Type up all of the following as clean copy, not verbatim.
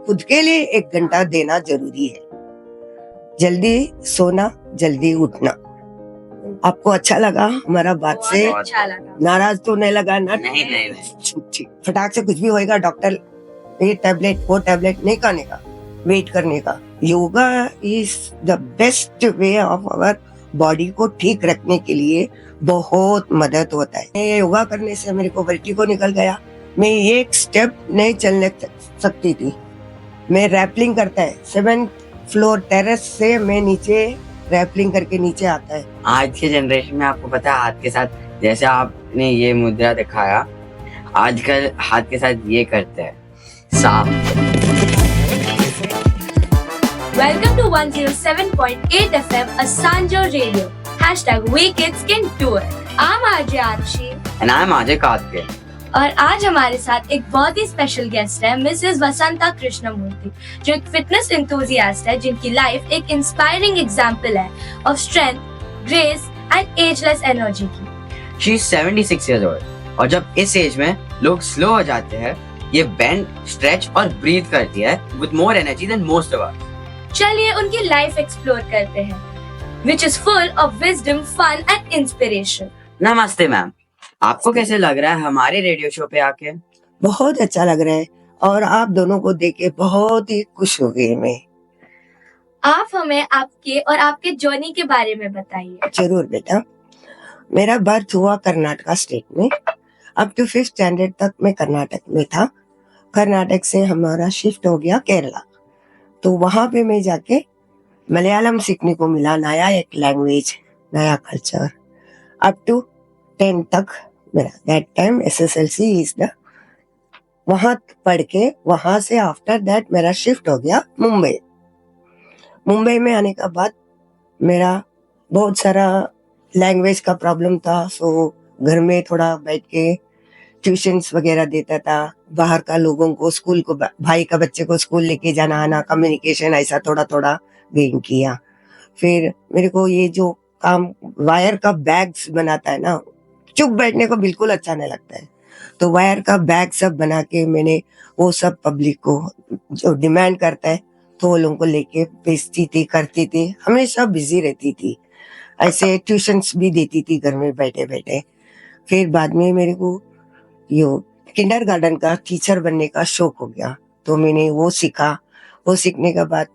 खुद के लिए 1 घंटा देना जरूरी है। जल्दी सोना, जल्दी उठना। आपको अच्छा लगा हमारा बात से? अच्छा लगा। नाराज तो नहीं लगा ना? नहीं। ठीक, फटाक से कुछ भी होएगा डॉक्टर ये टैबलेट वो टैबलेट नहीं खाने का, वेट करने का। Yoga is the best way of our body को ठीक रखने के लिए बहुत मदद होता है। योगा करने से मेरे को वर्टिगो निकल गया। मैं एक स्टेप नहीं चलने सकती थी। मैं रैपलिंग करता है 7th फ्लोर टेरेस से मैं नीचे रैपलिंग करके नीचे आता है। आज के जनरेशन में आपको पता है हाथ के साथ जैसे आपने ये मुद्रा दिखाया, आजकल हाथ के साथ ये करते हैं सांप। Welcome to 107.8 FM Asanjo Radio. #We Kids Can Do It. I'm RJ Arshi. And I'm Ajay Katke. और आज हमारे साथ एक बहुत ही स्पेशल गेस्ट है मिसेस वसंता कृष्णमूर्ति, जो एक फिटनेस एंथुसियास्ट है जिनकी लाइफ एक इंस्पायरिंग एग्जांपल है of strength, grace and ageless energy की। She is 76 years old और जब इस एज में लोग स्लो हो जाते हैं, ये बेंड, स्ट्रेच और ब्रीथ करती है with more energy than most of us. चलिए उनकी लाइफ एक्सप्लोर करते हैं, which is full of wisdom, fun and inspiration. नमस्ते मैम, आपको कैसे लग रहा है हमारे रेडियो शो पे आके? बहुत अच्छा लग रहा है और आप दोनों को देख के बहुत ही खुश हो गई मैं। आप हमें आपके और आपके जर्नी के बारे में बताइए। जरूर बेटा, मेरा बर्थ हुआ कर्नाटका स्टेट में। अप टू 5th स्टैंडर्ड तक मैं कर्नाटक में था। कर्नाटक से हमारा शिफ्ट हो गया केरला, तो वहां पे मैं जाके मलयालम सीखने को मिला, नया एक लैंग्वेज, नया कल्चर। अप टू 10 तक मेरा that time SSLC is the वहां पढ़ के वहां से आफ्टर दैट मेरा शिफ्ट हो गया मुंबई। मुंबई में आने का बाद मेरा बहुत सारा लैंग्वेज का प्रॉब्लम था, सो घर में थोड़ा बैठ के ट्यूशंस वगैरह देता था। बाहर का लोगों को स्कूल को, भाई का बच्चे को स्कूल लेके जाना आना, कम्युनिकेशन ऐसा थोड़ा थोड़ा गेन किया। फिर मेरे को ये जो काम वायर का बैग्स बनाता है ना, चुप बैठने को बिल्कुल अच्छा नहीं लगता है, तो वायर का बैग सब बना के मैंने वो सब पब्लिक को जो डिमांड करता है तो वो लोगों को लेके बेचती थी, करती थी, हमेशा बिजी रहती थी। ऐसे ट्यूशंस भी देती थी घर में बैठे बैठे। फिर बाद में मेरे को यो किंडरगार्टन का टीचर बनने का शौक हो गया, तो मैंने वो सीखा। वो सीखने के बाद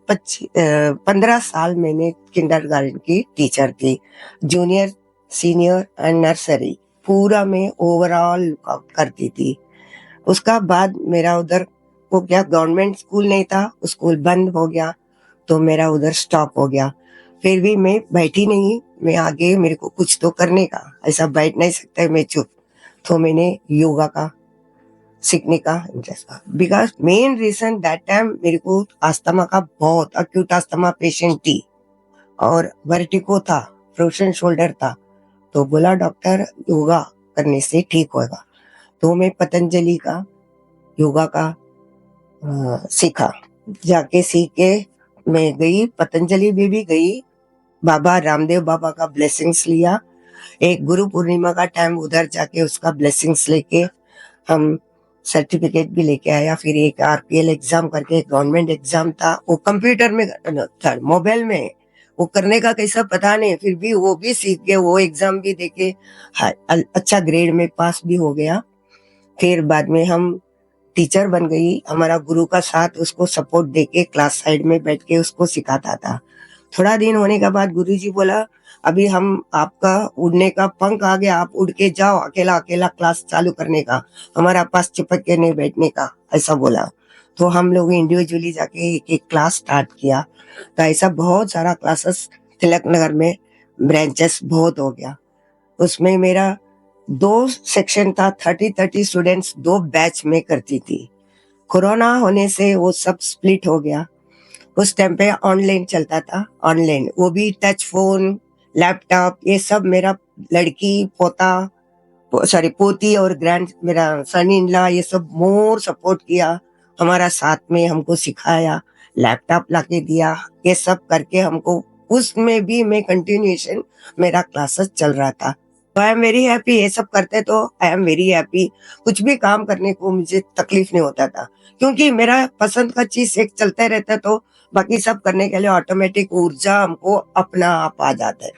15 साल मैंने किंडरगार्टन की टीचर थी। जूनियर, सीनियर एंड नर्सरी पूरा मैं ओवरऑल करती थी। उसका बाद मेरा उधर वो क्या गवर्नमेंट स्कूल नहीं था, स्कूल बंद हो गया, तो मेरा उधर स्टॉप हो गया। फिर भी मैं बैठी नहीं, मैं आगे मेरे को कुछ तो करने का, ऐसा बैठ नहीं सकता मैं चुप। तो मैंने योगा का सीखने का इंटरेस्ट था, because main reason that time मेरे को अस्थमा का बहुत अक्यूट अस्थमा पेशेंट थी और वर्टिगो था, फ्रोजन शोल्डर था। तो बोला डॉक्टर योगा करने से ठीक होगा, तो मैं पतंजलि का योगा का सीखा। जाके सीख के मैं गई पतंजलि में भी गई, बाबा रामदेव बाबा का ब्लेसिंग्स लिया। एक गुरु पूर्णिमा का टाइम उधर जाके उसका ब्लेसिंग्स लेके हम सर्टिफिकेट भी लेके आया। फिर एक RPL एग्जाम करके गवर्नमेंट एग्जाम था, वो कंप्यूटर में था, मोबाइल में वो करने का कैसा पता नहीं, फिर भी वो भी सीख के वो एग्जाम भी देके अच्छा ग्रेड में पास भी हो गया। फिर बाद में हम टीचर बन गई। हमारा गुरु का साथ उसको सपोर्ट देके क्लास साइड में बैठ के उसको सिखाता था। थोड़ा दिन होने के बाद गुरुजी बोला अभी हम आपका उड़ने का पंख आ गया, आप उड़ के जाओ, अकेला अकेला क्लास चालू करने का, हमारा पास चिपक के नहीं बैठने का, ऐसा बोला। तो हम लोग इंडिविजुअली जाके एक एक क्लास स्टार्ट किया। तो ऐसा बहुत सारा क्लासेस तिलक नगर में ब्रांचेस बहुत हो गया। उसमें मेरा 2 सेक्शन था, 30 स्टूडेंट्स 2 बैच में करती थी। कोरोना होने से वो सब स्प्लिट हो गया। उस टाइम पे ऑनलाइन चलता था, ऑनलाइन वो भी टच फोन, लैपटॉप, ये सब मेरा लड़की पोती और ग्रैंड मेरा सन इन लॉ ये सब मोर सपोर्ट किया, हमारा साथ में हमको सिखाया, लैपटॉप लाके दिया, ये सब करके हमको उसमें भी मैं कंटिन्यूएशन मेरा क्लासेस चल रहा था। तो आई एम वेरी हैप्पी। ये सब करते तो आई एम वेरी हैप्पी। कुछ भी काम करने को मुझे तकलीफ नहीं होता था, क्योंकि मेरा पसंद का चीज एक चलता रहता, तो बाकी सब करने के लिए ऑटोमेटिक ऊर्जा हमको अपना आप आ जाता है।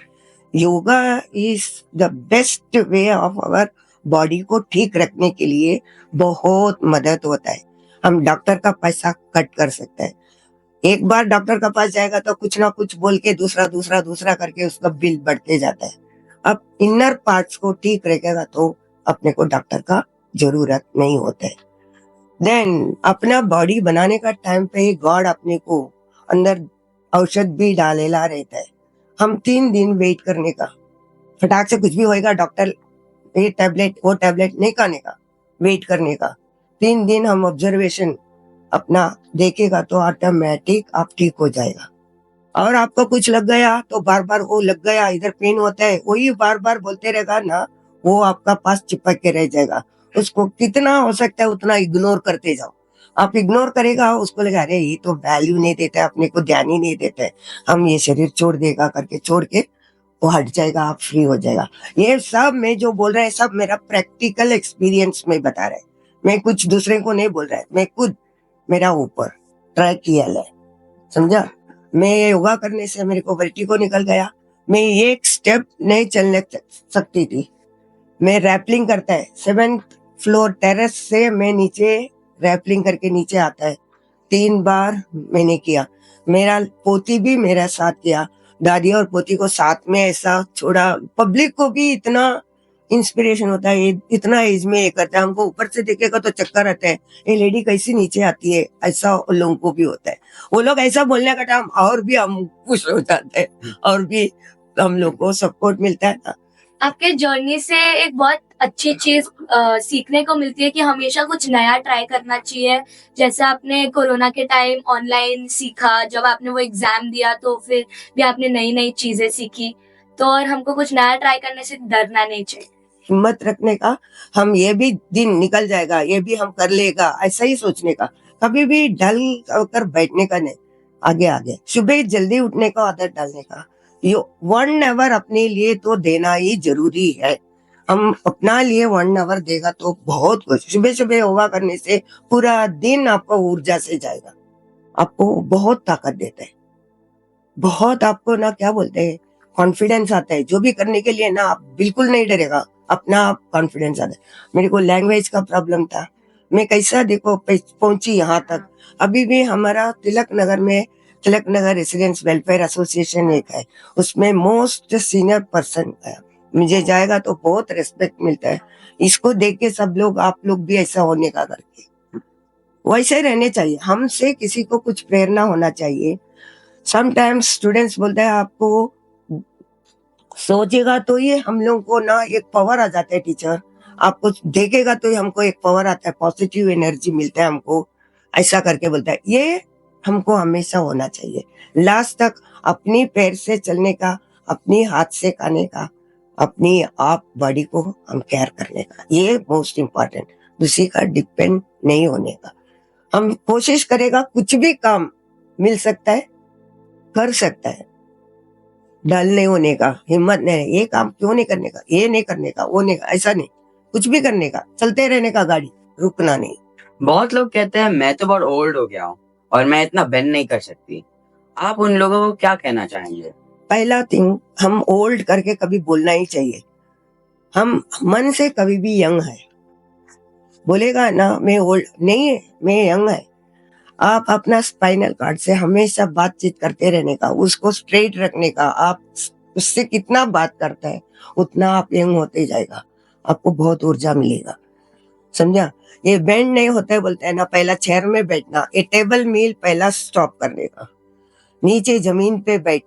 Yoga is the best way of our body को ठीक रखने के लिए बहुत मदद होता है। हम डॉक्टर का पैसा कट कर सकते हैं। एक बार डॉक्टर के पास जाएगा तो कुछ ना कुछ बोल के दूसरा दूसरा दूसरा करके उसका बिल बढ़ते जाता है। अब इनर पार्ट्स को ठीक रखेगा तो अपने को डॉक्टर का जरूरत नहीं होता है। देन अपना बॉडी बनाने का टाइम पे ही गॉड अपने को अंदर औषध भी डालेला रहता है। हम 3 दिन वेट करने का, फटाक से कुछ भी होएगा डॉक्टर ये टैबलेट वो टैबलेट नहीं खाने का, वेट करने का। 3 दिन हम ऑब्जर्वेशन अपना देखेगा तो ऑटोमेटिक आप ठीक हो जाएगा। और आपको कुछ लग गया तो बार बार वो लग गया, इधर पेन होता है, वही बार बार बोलते रहेगा ना, वो आपका पास चिपक के रह जाएगा। उसको कितना हो सकता है उतना इग्नोर करते जाओ। आप इग्नोर करेगा, उसको लगा अरे ये तो वैल्यू नहीं देता है, अपने को ध्यान ही नहीं देता है, हम ये शरीर छोड़ देगा करके छोड़ के वो हट जाएगा, आप फ्री हो जाएगा। ये सब मैं जो बोल रहा है सब मेरा प्रैक्टिकल एक्सपीरियंस में बता रहा है। मैं कुछ दूसरे को नहीं बोल रहा है, मैं खुद मेरा ऊपर ट्राई किया है, समझा। मैं ये योगा करने से मेरे को वर्टिगो निकल गया। मैं एक स्टेप नहीं चलने सकती थी। मैं रैपलिंग करता है 7th फ्लोर टेरेस से मैं नीचे रैपलिंग करके नीचे आता है, 3 बार मैंने किया। मेरा पोती भी मेरा साथ किया, दादी और पोती को साथ में ऐसा छोड़ा। पब्लिक को भी इतना इंस्पिरेशन होता है, इतना एज में ये करता है, हमको ऊपर से देखेगा तो चक्कर आता है, ये लेडी कैसी नीचे आती है, ऐसा उन लोगों को भी होता है। वो लोग ऐसा बोलने का टाइम और भी हम खुश हो जाते हैं और भी हम लोग को सपोर्ट मिलता है ना। आपके जर्नी से एक बहुत अच्छी चीज सीखने को मिलती है कि हमेशा कुछ नया ट्राई करना चाहिए। जैसे आपने कोरोना के टाइम ऑनलाइन सीखा, जब आपने वो एग्जाम दिया तो फिर भी आपने नई नई चीजें सीखी। तो और हमको कुछ नया ट्राई करने से डरना नहीं चाहिए, हिम्मत रखने का, हम ये भी दिन निकल जाएगा, ये भी हम कर लेगा, ऐसा ही सोचने का। कभी भी ढल कर बैठने का नहीं, आगे आगे सुबह जल्दी उठने का आदत डालने का। यो 1 आवर अपने लिए तो देना ही जरूरी है। हम अपना लिए 1 आवर देगा तो बहुत कुछ। सुबह सुबह योगा करने से पूरा दिन आपको ऊर्जा से जाएगा, आपको बहुत ताकत देता है, बहुत आपको ना क्या बोलते हैं कॉन्फिडेंस आता है। जो भी करने के लिए ना आप बिल्कुल नहीं डरेगा, अपना आप कॉन्फिडेंस आता है। मेरे को लैंग्वेज का प्रॉब्लम था, मैं कैसा देखो पहुंची यहाँ तक। अभी भी हमारा तिलक नगर में Tilak Nagar residents welfare association एक है, उसमें मोस्ट सीनियर पर्सन है। मुझे जाएगा तो बहुत रिस्पेक्ट मिलता है। इसको देख के सब लोग, आप लोग भी ऐसा होने का करके वैसे रहने चाहिए। हमसे किसी को कुछ प्रेरणा होना चाहिए। समटाइम्स स्टूडेंट्स बोलते हैं आपको सोचेगा तो ये हम लोग को ना एक पावर आ जाता है। टीचर आपको देखेगा तो हमको एक पावर आता है, पॉजिटिव एनर्जी मिलता है हमको, ऐसा करके बोलता है। ये हमको हमेशा होना चाहिए। लास्ट तक अपनी पैर से चलने का, अपनी हाथ से खाने का, अपनी आप बॉडी को हम केयर करने का, ये मोस्ट इम्पोर्टेंट। दूसरी का डिपेंड नहीं होने का। हम कोशिश करेगा, कुछ भी काम मिल सकता है, कर सकता है। डल नहीं होने का, हिम्मत नहीं, ये काम क्यों नहीं करने का, ये नहीं करने का, वो नहीं, ऐसा नहीं, कुछ भी करने का, चलते रहने का गाड़ी, रुकना नहीं। बहुत लोग कहते हैं मैं तो बहुत ओल्ड हो गया हूँ और मैं इतना बेंड नहीं कर सकती। आप उन लोगों को क्या कहना चाहेंगे? पहला थिंग, हम ओल्ड करके कभी बोलना ही चाहिए। हम मन से कभी भी यंग है। बोलेगा ना मैं ओल्ड नहीं है, मैं यंग है। आप अपना स्पाइनल कार्ड से हमेशा बातचीत करते रहने का, उसको स्ट्रेट रखने का। आप उससे कितना बात करता है उतना आप यंग होते जाएगा, आपको बहुत ऊर्जा मिलेगा, समझा। ये बेंड नहीं होता है, बोलते हैं ना पहला चेयर में बैठना, ये टेबल मील पहला स्टॉप करने का। नीचे जमीन पे बैठ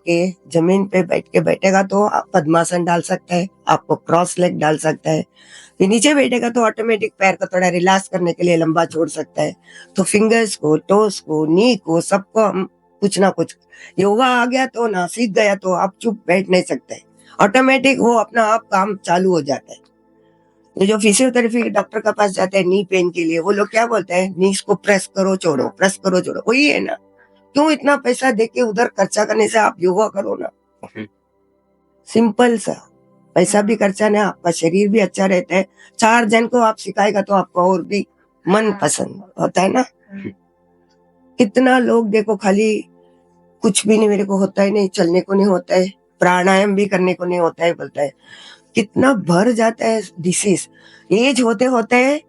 के बैठेगा तो आप पद्मासन डाल सकता है, आपको क्रॉस लेग डाल सकता है। फिर नीचे बैठेगा तो ऑटोमेटिक पैर को थोड़ा रिलैक्स करने के लिए लंबा छोड़ सकता है। तो फिंगर्स को, टोस को, नी को, सबको हम कुछ ना कुछ, योगा आ गया तो ना सीख गया तो आप चुप बैठ नहीं सकते, ऑटोमेटिक वो अपना आप काम चालू हो जाता है। ये जो फिजियोथेरेपी डॉक्टर के पास जाते हैं नी पेन के लिए, वो लोग क्या बोलते हैं, नीज को प्रेस करो छोड़ो, प्रेस करो छोड़ो, वही है ना। क्यों इतना पैसा देके उधर खर्चा करने से आप योगा करो ना, सिंपल सा। पैसा भी खर्चा नहीं, आपका शरीर भी अच्छा रहता है। 4 जन को आप सिखाएगा तो आपको और भी मन पसंद होता है ना। कितना लोग देखो खाली कुछ भी नहीं, मेरे को होता ही नहीं, चलने को नहीं होता है, प्राणायाम भी करने को नहीं होता है, बोलता है। कितना भर जाता है डिसीज। एज होते होते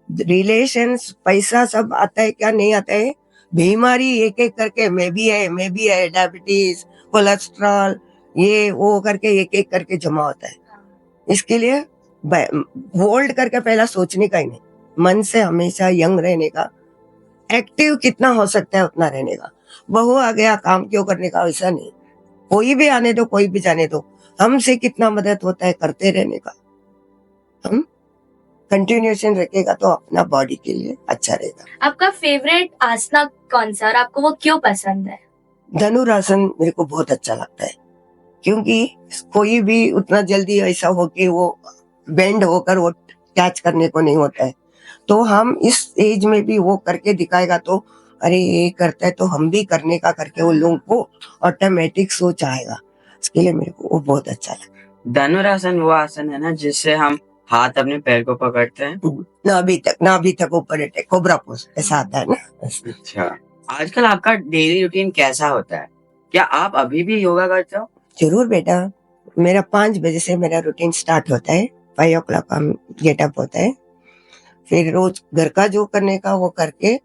रिलेशंस, पैसा सब आता है क्या नहीं आता है, बीमारी एक एक करके मैं भी है, डायबिटीज, कोलेस्ट्रॉल, ये वो करके एक एक करके जमा होता है। इसके लिए ओल्ड करके पहला सोचने का ही नहीं, मन से हमेशा यंग रहने का, एक्टिव कितना हो सकता है उतना रहने का। बहू आ गया काम क्यों करने का, वैसा नहीं, कोई भी आने दो, कोई भी जाने दो, हमसे कितना मदद होता है करते रहने का। हम कंटिन्यूएशन रखेगा तो अपना बॉडी के लिए अच्छा रहेगा। आपका फेवरेट आसना कौन सा और आपको वो क्यों पसंद है? धनुरासन मेरे को बहुत अच्छा लगता है, क्योंकि कोई भी उतना जल्दी ऐसा हो कि वो बेंड होकर वो कैच करने को नहीं होता है। तो हम इस एज में भी वो करके दिखाएगा तो अरे ये करता है तो हम भी करने का करके वो लोगों को ऑटोमेटिक सोच आएगा। इसके लिए मेरे को वो बहुत अच्छा लगा। धनुरासन वो आसन है ना जिससे हम हाथ अपने पैर को पकड़ते हैं? ना अभी तक ऊपर है, कोबरा पोज ऐसा आता है ना। अच्छा, आजकल आपका डेली रूटीन कैसा होता है? क्या आप अभी भी योगा करते हो? जरूर बेटा, मेरा 5 बजे से मेरा रूटीन स्टार्ट होता है, 5 o'clock का गेटअप होता है, फिर रोज घर का जो करने का वो करके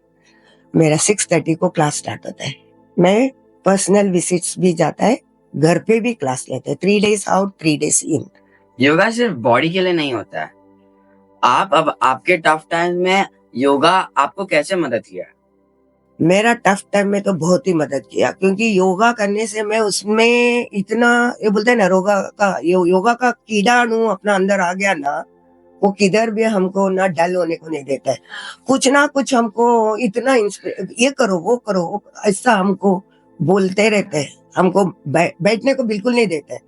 मेरा 6:30 को क्लास स्टार्ट होता है। मैं पर्सनल विजिट्स भी जाता है, घर पे भी क्लास लेते हैं, 3 days आउट 3 days इन। योगा सिर्फ बॉडी के लिए नहीं होता है। आप अब आपके टफ टाइम में योगा आपको कैसे मदद किया? मेरा टफ टाइम में तो बहुत ही मदद किया, क्योंकि योगा करने से मैं उसमें इतना, ये बोलते हैं ना, योगा का कीटाणु अपना अंदर आ गया ना, वो किधर भी हमको ना डल होने को नहीं देता है। कुछ ना कुछ हमको इतना ये करो वो करो ऐसा हमको बोलते रहते हैं, हमको बैठने को बिल्कुल नहीं देते।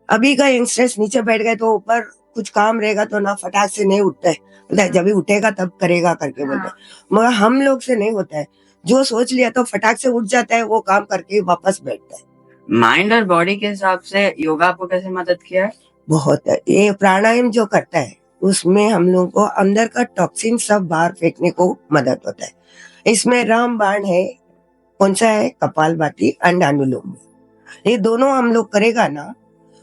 अभी का यंगस्टर्स नीचे बैठ गए तो ऊपर कुछ काम रहेगा तो ना फटाक से नहीं उठता है, बोलता है जब भी उठेगा तब करेगा करके बोलते हैं। मगर हम लोग से नहीं होता है, जो सोच लिया तो फटाक से उठ जाता है, वो काम करके वापस बैठता है। माइंड और बॉडी के हिसाब से योगा आपको कैसे मदद किया है? बहुत है। ये प्राणायाम जो करता है उसमें हम लोगों को अंदर का टॉक्सिन सब बाहर फेंकने को मदद होता है। इसमें रामबाण है, कौन सा है, कपालभाति एंड अनुलोम, ये दोनों हम लोग करेगा ना,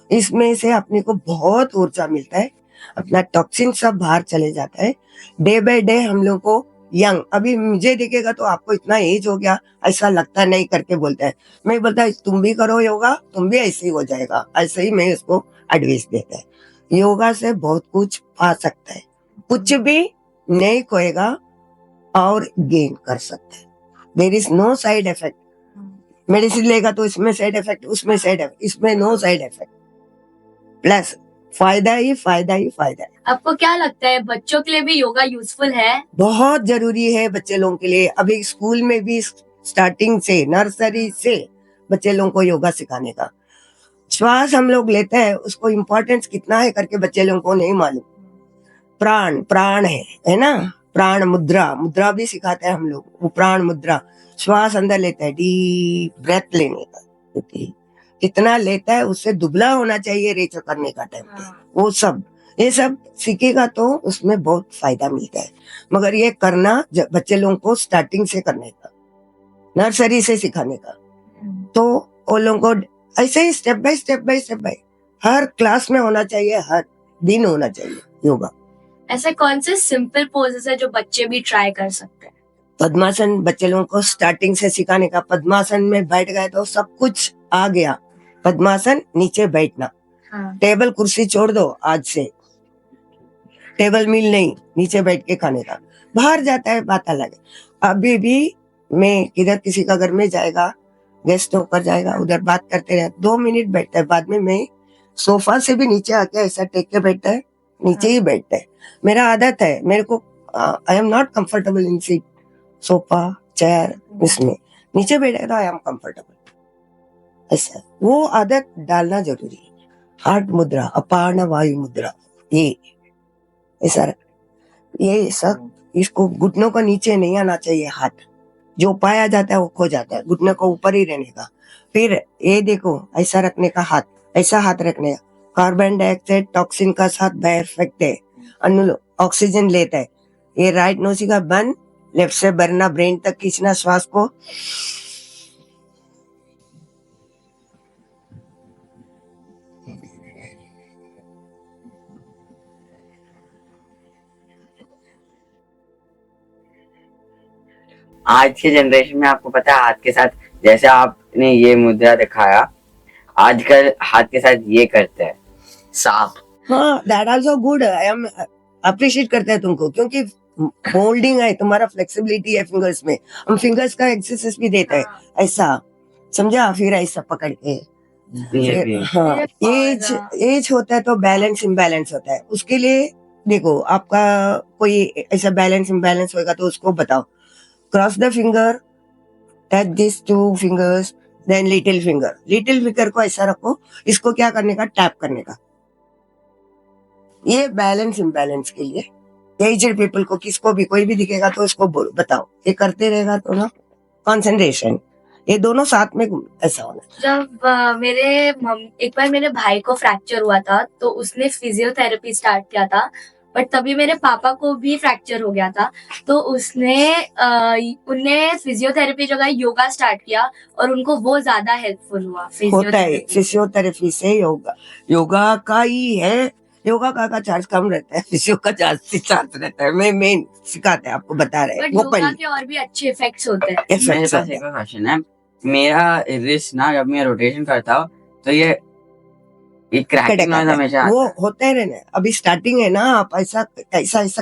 इसमें से अपने को बहुत ऊर्जा मिलता है, अपना टॉक्सिन सब बाहर चले जाता है। डे बाय डे हम लोग को यंग, अभी मुझे देखेगा तो आपको इतना एज हो गया ऐसा लगता नहीं करके बोलता है। मैं बोलता तुम भी करो योगा, तुम भी ऐसे ही हो जाएगा, ऐसे ही मैं उसको एडवाइस देता है। योगा से बहुत कुछ पा सकता है, कुछ भी नहीं खोएगा और गेन कर सकता है। There is no side effect. Medicine लेगा तो इसमें साइड इफेक्ट, उसमें साइड इफेक्ट, इसमें नो साइड इफेक्ट, प्लस फायदा ही फायदा है। आपको क्या लगता है बच्चों के लिए भी योगा यूजफुल है? बहुत जरूरी है बच्चे लोगों के लिए। अभी स्कूल में भी स्टार्टिंग से, नर्सरी से बच्चे लोगों को योगा सिखाने का। श्वास हम लोग लेते हैं, उसको इम्पोर्टेंस कितना है करके बच्चे लोगों को नहीं मालूम। प्राण है ना, प्राण मुद्रा भी सिखाते हैं हम लोग। वो प्राण मुद्रा, श्वास अंदर लेता है, डीप ब्रेथ लेने का, कितना लेता है उससे दुबला होना चाहिए रेचो करने का टाइम पे। वो सब ये सब सीखेगा तो उसमें बहुत फायदा मिलता है। मगर ये करना बच्चे लोगों को स्टार्टिंग से करने का, नर्सरी से सिखाने का, तो वो लोगों को ऐसे ही स्टेप बाय हर क्लास में होना चाहिए, हर दिन होना चाहिए योगा। ऐसे कौन से सिंपल पोजेस है जो बच्चे भी ट्राई कर सकते हैं? पद्मासन बच्चे लोगों को स्टार्टिंग से सिखाने का। पद्मासन में बैठ गए तो सब कुछ आ गया। पद्मासन, नीचे बैठना, टेबल कुर्सी छोड़ दो, आज से टेबल मिल नहीं, नीचे बैठ के खाने का। बाहर जाता है बात अलग है। अभी भी मैं किधर किसी का घर में जाएगा, गेस्ट होकर जाएगा, उधर बात करते रहे, 2 मिनट बैठता है, बाद में मैं सोफा से भी नीचे आके ऐसा टेक के बैठता है, नीचे ही बैठता है। मेरा आदत है, मेरे को I am not comfortable in seat, sofa chair, इसमें नीचे बैठे तो आई एम कंफर्टेबल। ऐसा वो आदत डालना जरूरी है। हार्ट मुद्रा, अपान वायु मुद्रा, ये सब इसको घुटनों को नीचे नहीं आना चाहिए। हाथ जो पाया जाता है वो खो जाता है, घुटने को ऊपर ही रहने का। फिर ये देखो, ऐसा रखने का हाथ, ऐसा हाथ रखने का, कार्बन डाइऑक्साइड टॉक्सिन का साथ बाहर फेंकते हैं, ऑक्सीजन लेता है। ये राइट नोसिका बंद, लेफ्ट से भरना, ब्रेन तक खींचना श्वास को। आज के जनरेशन में आपको पता है हाथ के साथ, जैसे आपने ये मुद्रा दिखाया, आजकल हाथ के साथ ये करते हैं सांप। हाँ, that also good. I am appreciate करते हैं तुमको, क्योंकि होल्डिंग है, तुम्हारा फ्लेक्सिबिलिटी है फिंगर्स में। हम फिंगर्स का एक्सरसाइज भी देते हैं, ऐसा समझा, फिर ऐसा पकड़ के। ये भी हाँ, एज होता है तो बैलेंस इम्बैलेंस होता है। उसके लिए देखो, आपका कोई ऐसा बैलेंस इम्बैलेंस होगा तो उसको बताओ। Cross the finger, touch this 2 fingers, then little finger को ऐसा रखो। इसको क्या करने का, टैप करने का। ये बैलेंस इम्बैलेंस के लिए। एज्ड पीपल को, किसको भी, कोई भी दिखेगा तो इसको बताओ। ये करते रहेगा तो ना, कंसंट्रेशन, ये दोनों साथ में ऐसा होना। जब एक बार मेरे भाई को फ्रैक्चर हुआ था तो उसने फिजियोथेरेपी स्टार्ट किया था, बट तभी मेरे पापा को भी फ्रैक्चर हो गया था। तो उनने फिजियोथेरेपी जगह योगा स्टार्ट किया और उनको वो ज्यादा हेल्पफुल हुआ। होता है फिजियोथेरेपी से योगा का ही है। योगा का चार्ज कम रहता है, फिजियो का चार्ज रहता है। मैं सिखाते हैं, आपको बता रहे हैं। बट योगा के और भी अच्छे इफेक्ट्स होते हैं। मेरे पास एक क्वेश्चन है। मेरा रिस्ट ना, जब मैं रोटेशन करता हूँ तो ये क्रैकिंग नॉइज हमेशा वो होते रहने। अभी स्टार्टिंग है ना, आप ऐसा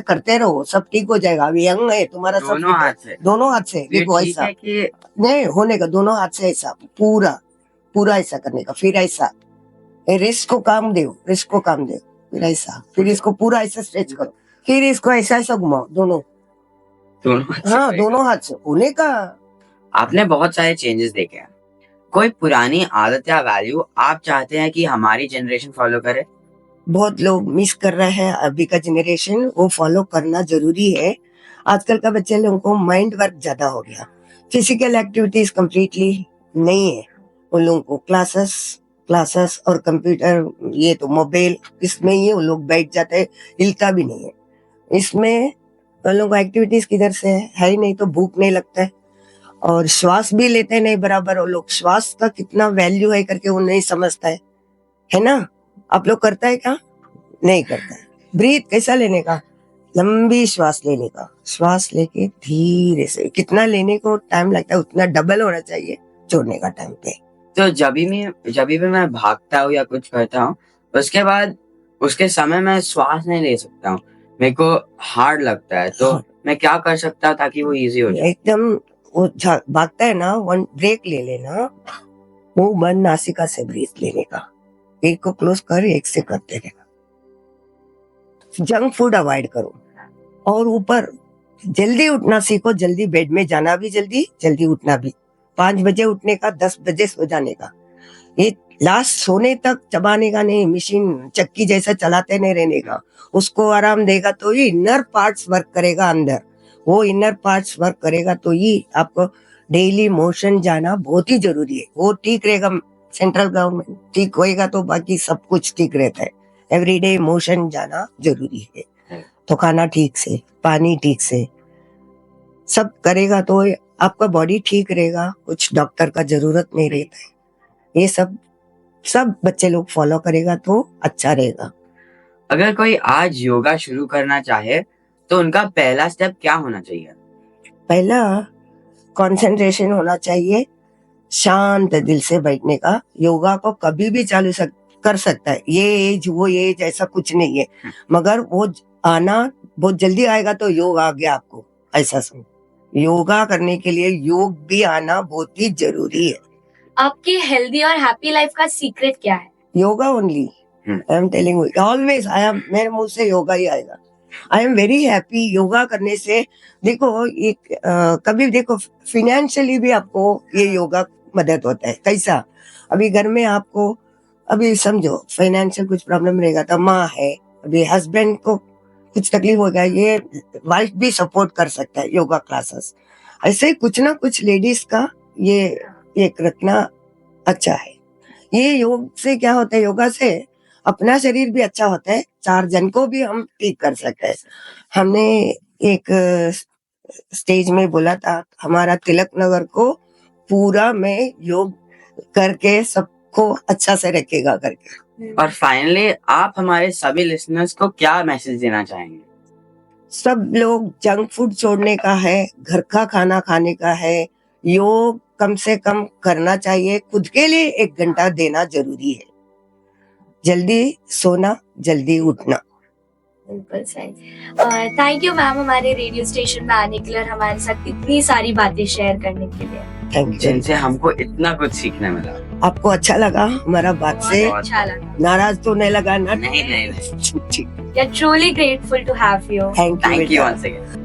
करते रहो, सब ठीक हो जाएगा। अभी यंग है तुम्हारा, दोनों हाथ से देखो ऐसा नहीं होने का, दोनों हाथ से ऐसा पूरा ऐसा करने का। फिर ऐसा रिस्ट को काम दो, फिर ऐसा, फिर इसको पूरा ऐसा स्ट्रेच करो, फिर इसको ऐसा घुमाओ, दोनों हाँ, दोनों हाथ से होने का। आपने बहुत सारे चेंजेस देखे हैं। कोई पुरानी आदत या वैल्यू आप चाहते हैं कि हमारी जनरेशन फॉलो करे? बहुत लोग मिस कर रहे हैं अभी का जनरेशन, वो फॉलो करना जरूरी है। आजकल का बच्चे लोगों को माइंड वर्क ज्यादा हो गया, फिजिकल एक्टिविटीज कंप्लीटली नहीं है उन लोगों को। क्लासेस और कंप्यूटर, ये तो मोबाइल, इसमें ये उन लोग बैठ जाते हैं, हिलता भी नहीं है। इसमें उन लोगों को एक्टिविटीज किधर से है ही नहीं, तो भूख नहीं लगता है। और श्वास भी लेते नहीं बराबर। वो लोग श्वास का कितना वैल्यू है करके वो नहीं समझता है ना। आप लोग करता है क्या? नहीं करता है। ब्रीथ कैसा लेने का, लंबी श्वास लेने का, श्वास लेके धीरे से, कितना लेने को टाइम लगता है उतना डबल होना चाहिए छोड़ने का टाइम पे। तो जब भी मैं भागता हूँ या कुछ करता हूँ, उसके बाद उसके समय मैं श्वास नहीं ले सकता हूँ, मेरे को हार्ड लगता है। तो मैं क्या कर सकता हूँ ताकि वो इजी हो जाए? एकदम वो भागता है ना, 1 ब्रेक ले लेना, मुंह बंद, नासिका से ब्रीथ लेने का। एक को क्लोज कर, एक से करते रहना। जंक फूड अवॉइड करो, और ऊपर जल्दी उठना सीखो। जल्दी बेड में जाना भी, जल्दी उठना भी। 5 बजे उठने का, 10 बजे सो जाने का। ये लास्ट सोने तक चबाने का नहीं, मशीन चक्की जैसा चलाते नहीं रहने का। उसको आराम देगा तो ही इनर पार्ट्स वर्क करेगा अंदर। वो इनर पार्ट्स वर्क करेगा तो ही आपको डेली मोशन जाना बहुत ही जरूरी है। वो ठीक रहेगा, सेंट्रल गवर्नमेंट ठीक होएगा तो बाकी सब कुछ ठीक रहता है। एवरीडे मोशन जाना जरूरी है। तो खाना ठीक से, पानी ठीक से, सब करेगा तो आपका बॉडी ठीक रहेगा। कुछ डॉक्टर का जरूरत नहीं रहता है। ये सब बच्चे लोग फॉलो करेगा तो अच्छा रहेगा। अगर कोई आज योगा शुरू करना चाहे तो उनका पहला स्टेप क्या होना चाहिए? पहला कंसंट्रेशन होना चाहिए, शांत दिल से बैठने का। योगा को कभी भी चालू कर सकता है, ये एज वो एज ऐसा कुछ नहीं है, मगर वो आना बहुत जल्दी आएगा तो योग आ गया आपको, ऐसा समझ। योगा करने के लिए योग भी आना बहुत ही जरूरी है। आपकी हेल्दी और हैप्पी लाइफ का सीक्रेट क्या है? Yoga only, I am telling you, always मेरे मुंह से योगा ही आएगा। I am very happy yoga करने से। देखो एक कभी देखो फिनेंशियली भी आपको ये योगा मदद होता है। कैसा? अभी घर में आपको, अभी समझो फाइनेंशियल कुछ प्रॉब्लम रहेगा तो माँ है, अभी हस्बैंड को कुछ तकलीफ हो गया, ये वाइफ भी सपोर्ट कर सकता है योगा क्लासेस। ऐसे ही कुछ ना कुछ लेडीज का ये रखना अच्छा है। ये योग से क्या होता है, योगा से अपना शरीर भी अच्छा होता है, 4 जन को भी हम ठीक कर सकते हैं। हमने एक स्टेज में बोला था, हमारा तिलक नगर को पूरा में योग करके सबको अच्छा से रखेगा करके। और फाइनली आप हमारे सभी लिसनर्स को क्या मैसेज देना चाहेंगे? सब लोग जंक फूड छोड़ने का है, घर का खाना खाने का है, योग कम से कम करना चाहिए, खुद के लिए 1 घंटा देना जरूरी है। जल्दी सोना, जल्दी उठना। बिल्कुल सही। थैंक यू मैम हमारे रेडियो स्टेशन में आने के लिए और हमारे साथ इतनी सारी बातें शेयर करने के लिए। Thank you. जिनसे हमको इतना कुछ सीखने मिला। आपको अच्छा लगा हमारा बात से? बहुत अच्छा लगा। नाराज तो नहीं लगा ना? नहीं नहीं नहीं। ठीक। We are truly grateful to have you. Thank thank you you. Once again.